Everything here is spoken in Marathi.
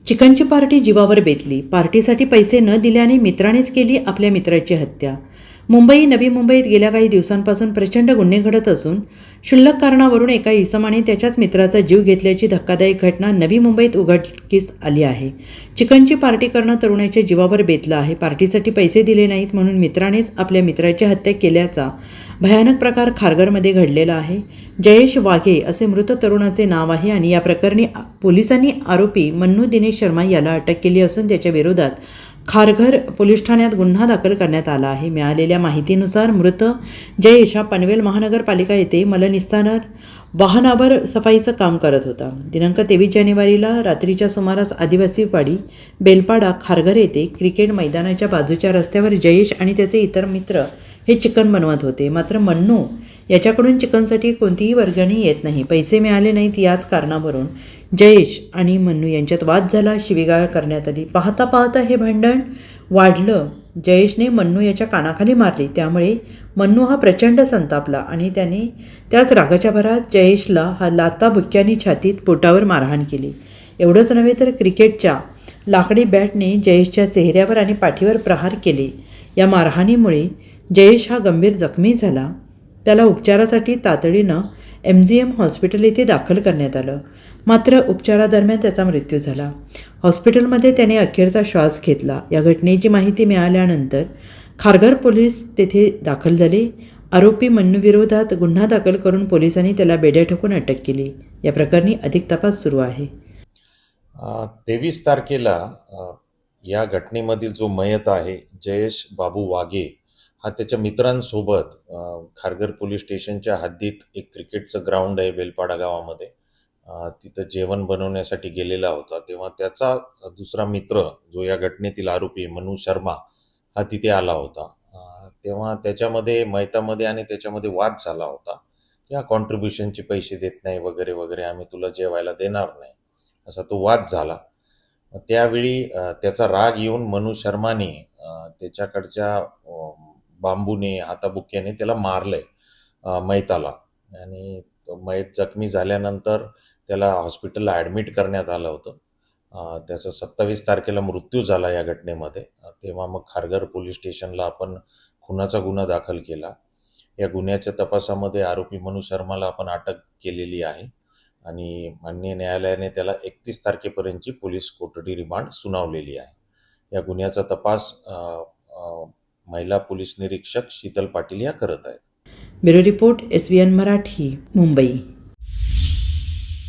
चिकनची पार्टी जीवावर बेतली. पार्टीसाठी पैसे न दिल्याने मित्रानेच केली आपल्या मित्राची हत्या. मुंबई नवी मुंबईत गेल्या काही दिवसांपासून प्रचंड गुन्हे घडत असून क्षुल्लक कारणावरून एका इसमाने त्याच्याच मित्राचा जीव घेतल्याची धक्कादायक घटना नवी मुंबईत उघडकीस आली आहे. चिकनची पार्टी करणं तरुणाच्या जीवावर बेतलं आहे. पार्टीसाठी पैसे दिले नाहीत म्हणून मित्रानेच आपल्या मित्राची हत्या केल्याचा भयानक प्रकार खारघरमध्ये घडलेला आहे. जयेश वाघे असे मृत तरुणाचे नाव आहे आणि या प्रकरणी पोलिसांनी आरोपी मन्नू दिनेश शर्मा याला अटक केली असून त्याच्या विरोधात खारघर पोलीस ठाण्यात गुन्हा दाखल करण्यात आला आहे. मिळालेल्या माहितीनुसार मृत जयेश हा पनवेल महानगरपालिका येथे मलनिस्सारण वाहनावर सफाईचं काम करत होता. दिनांक 23 जानेवारीला रात्रीच्या सुमारास आदिवासीवाडी बेलपाडा खारघर येथे क्रिकेट मैदानाच्या बाजूच्या रस्त्यावर जयेश आणि त्याचे इतर मित्र हे चिकन बनवत होते. मात्र मन्नू याच्याकडून चिकनसाठी कोणतीही वर्गणी येत नाही. पैसे मिळाले नाहीत याच कारणावरून जयेश आणि मन्नू यांच्यात वाद झाला. शिवीगाळ करण्यात आली. पाहता पाहता हे भांडण वाढलं. जयेशने मन्नू याच्या कानाखाली मारली. त्यामुळे मन्नू हा प्रचंड संतापला आणि त्याने त्याच रागाच्या भरात जयेशला लाथा बुक्क्यांनी छातीत पोटावर मारहाण केली. एवढंच नव्हे तर क्रिकेटच्या लाकडी बॅटने जयेशच्या चेहऱ्यावर आणि पाठीवर प्रहार केले. या मारहाणीमुळे जयेश हा गंभीर जखमी झाला. त्याला उपचारासाठी तातडीनं MGM हॉस्पिटल येथे दाखल करण्यात आलं. मात्र उपचारादरम्यान त्याचा मृत्यू झाला. हॉस्पिटलमध्ये त्याने अखेरचा श्वास घेतला. या घटनेची माहिती मिळाल्यानंतर खारघर पोलीस तेथे दाखल झाले. आरोपी मन्नूविरोधात गुन्हा दाखल करून पोलिसांनी त्याला बेड्या ठोकून अटक केली. या प्रकरणी अधिक तपास सुरू आहे. 23 तारखेला या घटनेमधील जो मयत आहे जयेश बाबू वाघे हा त्याच्या मित्रांसोबत खारघर पोलीस स्टेशनच्या हद्दीत एक क्रिकेटचं ग्राउंड आहे बेलपाडा गावामध्ये, तिथं जेवण बनवण्यासाठी गेलेला होता. तेव्हा त्याचा दुसरा मित्र जो या घटनेतील आरोपी मन्नू शर्मा हा तिथे आला होता. तेव्हा त्याच्यामध्ये मयतामध्ये आणि त्याच्यामध्ये वाद झाला होता. या कॉन्ट्रीब्युशनचे पैसे देत नाही वगैरे वगैरे, आम्ही तुला जेवायला देणार नाही, असा तो वाद झाला. त्यावेळी त्याचा राग येऊन मन्नू शर्माने त्याच्याकडच्या बांबूने हाताबुक्क्याने त्याला मारलंय मयताला. आणि मयत जखमी झाल्यानंतर त्याला हॉस्पिटलला ॲडमिट करण्यात आलं होतं. त्याचा 27 तारखेला मृत्यू झाला या घटनेमध्ये. तेव्हा मग खारघर पोलीस स्टेशनला आपण खुनाचा गुन्हा दाखल केला. या गुन्ह्याच्या तपासामध्ये आरोपी मन्नू शर्माला आपण अटक केलेली आहे आणि माननीय न्यायालयाने त्याला 31 तारखेपर्यंतची पोलीस कोठडी रिमांड सुनावलेली आहे. या गुन्ह्याचा तपास महिला पोलीस निरीक्षक शीतल पाटील या करत आहेत. Bureau report SVN Marathi, Mumbai.